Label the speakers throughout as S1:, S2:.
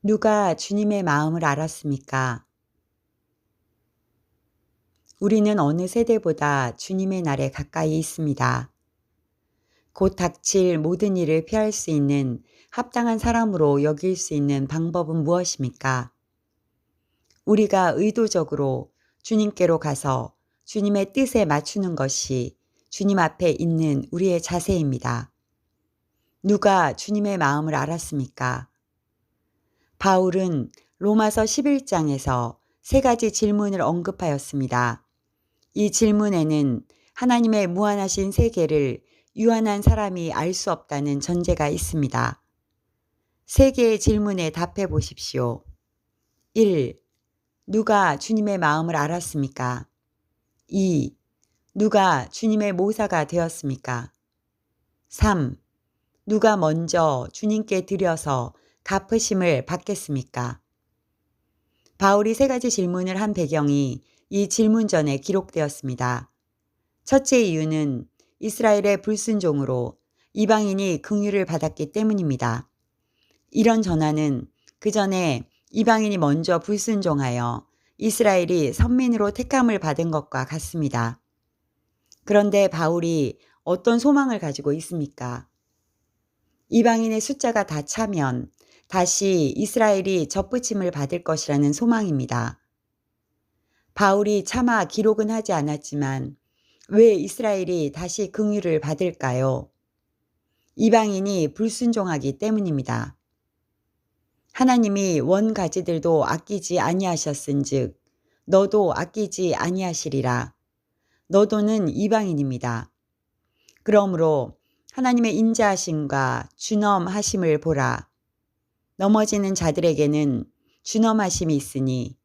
S1: 누가 주님의 마음을 알았습니까? 우리는 어느 세대보다 주님의 날에 가까이 있습니다. 곧 닥칠 모든 일을 피할 수 있는 합당한 사람으로 여길 수 있는 방법은 무엇입니까? 우리가 의도적으로 주님께로 가서 주님의 뜻에 맞추는 것이 주님 앞에 있는 우리의 자세입니다. 누가 주님의 마음을 알았습니까? 바울은 로마서 11장에서 세 가지 질문을 언급하였습니다. 이 질문에는 하나님의 무한하신 세계를 유한한 사람이 알 수 없다는 전제가 있습니다. 세 개의 질문에 답해 보십시오. 1. 누가 주님의 마음을 알았습니까? 2. 누가 주님의 모사가 되었습니까? 3. 누가 먼저 주님께 드려서 갚으심을 받겠습니까? 바울이 세 가지 질문을 한 배경이 이 질문전에 기록되었습니다. 첫째 이유는 이스라엘의 불순종으로 이방인이 긍휼을 받았기 때문입니다. 이런 전환은 그 전에 이방인이 먼저 불순종하여 이스라엘이 선민으로 택함을 받은 것과 같습니다. 그런데 바울이 어떤 소망을 가지고 있습니까? 이방인의 숫자가 다 차면 다시 이스라엘이 접붙임을 받을 것이라는 소망입니다. 바울이 차마 기록은 하지 않았지만 왜 이스라엘이 다시 긍휼을 받을까요? 이방인이 불순종하기 때문입니다. 하나님이 원가지들도 아끼지 아니하셨은즉 너도 아끼지 아니하시리라. 너도는 이방인입니다. 그러므로 하나님의 인자하심과 준엄하심을 보라. 넘어지는 자들에게는 준엄하심이 있으니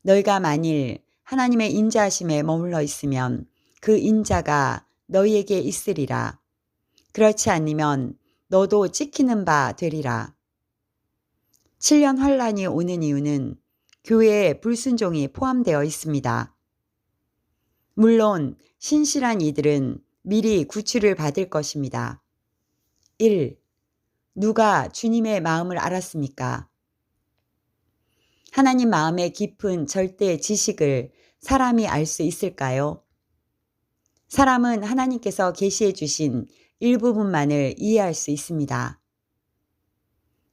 S1: 너희가 만일 하나님의 인자하심에 머물러 있으면 그 인자가 너희에게 있으리라. 그렇지 않으면 너도 찍히는 바 되리라. 7년 환란이 오는 이유는 교회에 불순종이 포함되어 있습니다. 물론 신실한 이들은 미리 구출을 받을 것입니다. 1. 누가 주님의 마음을 알았습니까? 하나님 마음의 깊은 절대 지식을 사람이 알 수 있을까요? 사람은 하나님께서 계시해 주신 일부분만을 이해할 수 있습니다.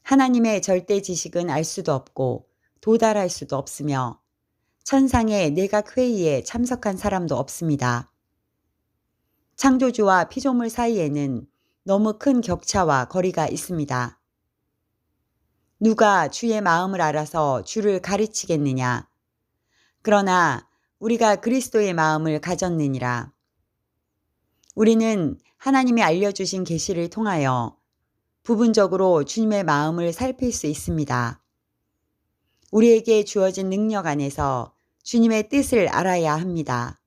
S1: 하나님의 절대 지식은 알 수도 없고 도달할 수도 없으며 천상의 내각 회의에 참석한 사람도 없습니다. 창조주와 피조물 사이에는 너무 큰 격차와 거리가 있습니다. 누가 주의 마음을 알아서 주를 가르치겠느냐? 그러나 우리가 그리스도의 마음을 가졌느니라. 우리는 하나님이 알려주신 계시를 통하여 부분적으로 주님의 마음을 살필 수 있습니다. 우리에게 주어진 능력 안에서 주님의 뜻을 알아야 합니다.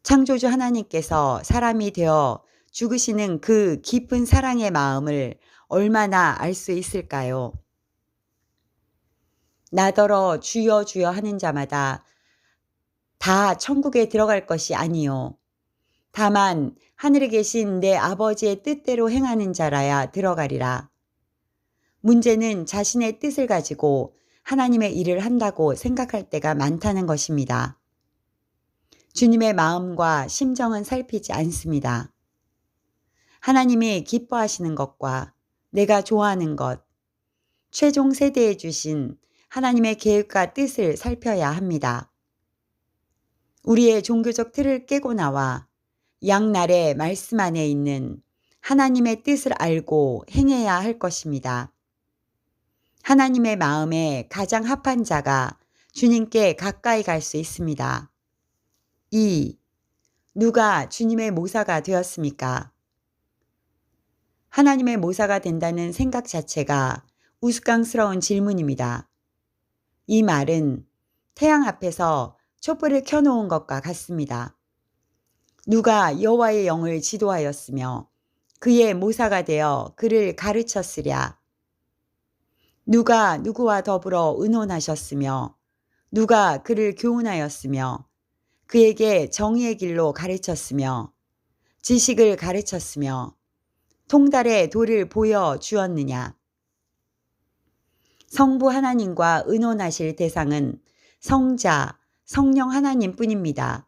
S1: 창조주 하나님께서 사람이 되어 죽으시는 그 깊은 사랑의 마음을 얼마나 알 수 있을까요? 나더러 주여 주여 하는 자마다 다 천국에 들어갈 것이 아니요. 다만 하늘에 계신 내 아버지의 뜻대로 행하는 자라야 들어가리라. 문제는 자신의 뜻을 가지고 하나님의 일을 한다고 생각할 때가 많다는 것입니다. 주님의 마음과 심정은 살피지 않습니다. 하나님이 기뻐하시는 것과 내가 좋아하는 것, 최종 세대에 주신 하나님의 계획과 뜻을 살펴야 합니다. 우리의 종교적 틀을 깨고 나와 양날의 말씀 안에 있는 하나님의 뜻을 알고 행해야 할 것입니다. 하나님의 마음에 가장 합한 자가 주님께 가까이 갈 수 있습니다. 2. 누가 주님의 모사가 되었습니까? 하나님의 모사가 된다는 생각 자체가 우스꽝스러운 질문입니다. 이 말은 태양 앞에서 촛불을 켜놓은 것과 같습니다. 누가 여호와의 영을 지도하였으며 그의 모사가 되어 그를 가르쳤으랴. 누가 누구와 더불어 의논하셨으며 누가 그를 교훈하였으며 그에게 정의의 길로 가르쳤으며 지식을 가르쳤으며 통달의 도를 보여 주었느냐. 성부 하나님과 의논하실 대상은 성자, 성령 하나님뿐입니다.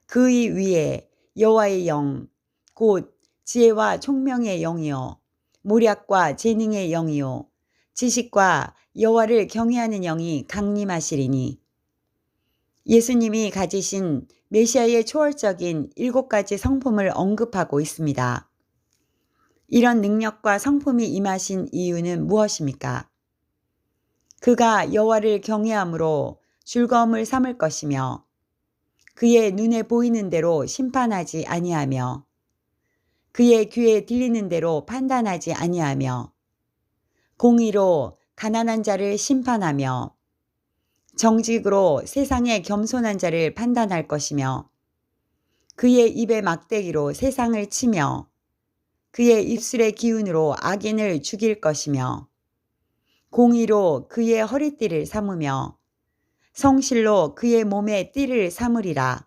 S1: 그의 위에 여호와의 영, 곧 지혜와 총명의 영이요 모략과 재능의 영이요 지식과 여호와를 경외하는 영이 강림하시리니, 예수님이 가지신 메시아의 초월적인 7가지 성품을 언급하고 있습니다. 이런 능력과 성품이 임하신 이유는 무엇입니까? 그가 여호와를 경외함으로 즐거움을 삼을 것이며, 그의 눈에 보이는 대로 심판하지 아니하며, 그의 귀에 들리는 대로 판단하지 아니하며, 공의로 가난한 자를 심판하며, 정직으로 세상의 겸손한 자를 판단할 것이며, 그의 입의 막대기로 세상을 치며, 그의 입술의 기운으로 악인을 죽일 것이며, 공의로 그의 허리띠를 삼으며, 성실로 그의 몸에 띠를 삼으리라.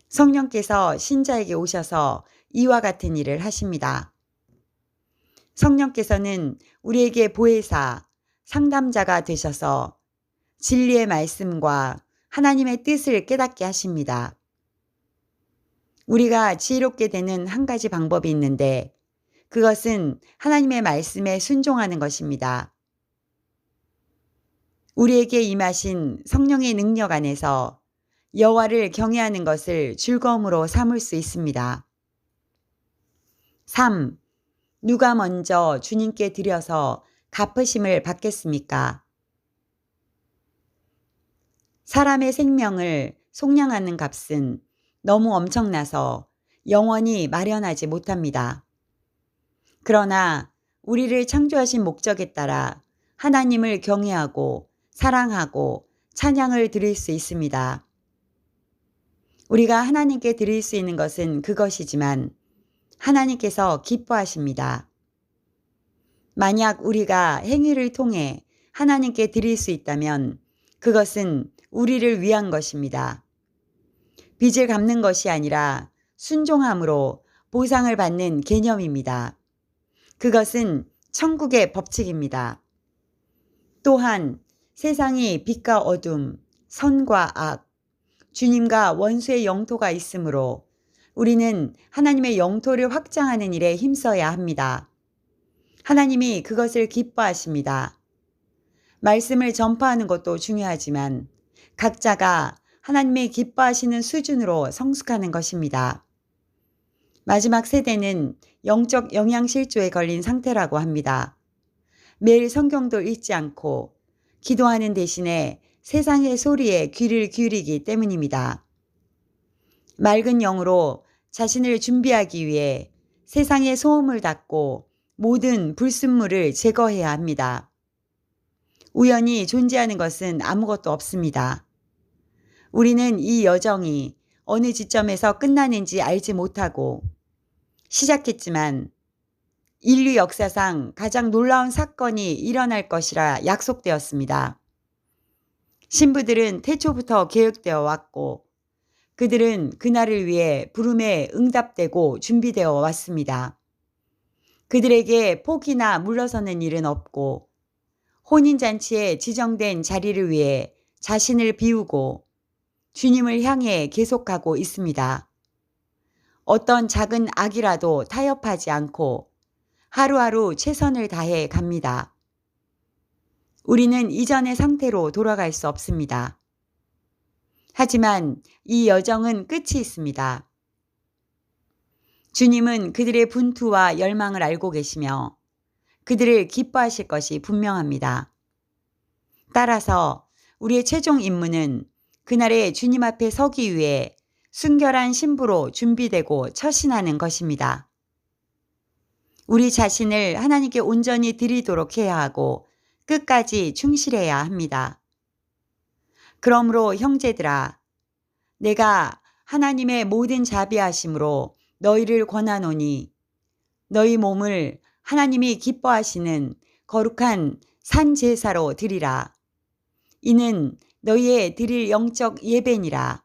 S1: 성령께서 신자에게 오셔서 이와 같은 일을 하십니다. 성령께서는 우리에게 보혜사, 상담자가 되셔서 진리의 말씀과 하나님의 뜻을 깨닫게 하십니다. 우리가 지혜롭게 되는 한 가지 방법이 있는데, 그것은 하나님의 말씀에 순종하는 것입니다. 우리에게 임하신 성령의 능력 안에서 여호와를 경외하는 것을 즐거움으로 삼을 수 있습니다. 3. 누가 먼저 주님께 드려서 갚으심을 받겠습니까? 사람의 생명을 속량하는 값은 너무 엄청나서 영원히 마련하지 못합니다. 그러나 우리를 창조하신 목적에 따라 하나님을 경외하고 사랑하고 찬양을 드릴 수 있습니다. 우리가 하나님께 드릴 수 있는 것은 그것이지만 하나님께서 기뻐하십니다. 만약 우리가 행위를 통해 하나님께 드릴 수 있다면 그것은 우리를 위한 것입니다. 빚을 갚는 것이 아니라 순종함으로 보상을 받는 개념입니다. 그것은 천국의 법칙입니다. 또한 세상이 빛과 어둠, 선과 악, 주님과 원수의 영토가 있으므로 우리는 하나님의 영토를 확장하는 일에 힘써야 합니다. 하나님이 그것을 기뻐하십니다. 말씀을 전파하는 것도 중요하지만 각자가 하나님의 기뻐하시는 수준으로 성숙하는 것입니다. 마지막 세대는 영적 영양실조에 걸린 상태라고 합니다. 매일 성경도 읽지 않고 기도하는 대신에 세상의 소리에 귀를 기울이기 때문입니다. 맑은 영으로 자신을 준비하기 위해 세상의 소음을 닫고 모든 불순물을 제거해야 합니다. 우연히 존재하는 것은 아무것도 없습니다. 우리는 이 여정이 어느 지점에서 끝나는지 알지 못하고 시작했지만 인류 역사상 가장 놀라운 사건이 일어날 것이라 약속되었습니다. 신부들은 태초부터 계획되어 왔고 그들은 그날을 위해 부름에 응답되고 준비되어 왔습니다. 그들에게 포기나 물러서는 일은 없고 혼인잔치에 지정된 자리를 위해 자신을 비우고 주님을 향해 계속하고 있습니다. 어떤 작은 악이라도 타협하지 않고 하루하루 최선을 다해 갑니다. 우리는 이전의 상태로 돌아갈 수 없습니다. 하지만 이 여정은 끝이 있습니다. 주님은 그들의 분투와 열망을 알고 계시며 그들을 기뻐하실 것이 분명합니다. 따라서 우리의 최종 임무는 그날에 주님 앞에 서기 위해 순결한 신부로 준비되고 처신하는 것입니다. 우리 자신을 하나님께 온전히 드리도록 해야 하고 끝까지 충실해야 합니다. 그러므로 형제들아, 내가 하나님의 모든 자비하심으로 너희를 권하노니 너희 몸을 하나님이 기뻐하시는 거룩한 산 제사로 드리라. 이는 너희의 드릴 영적 예배니라.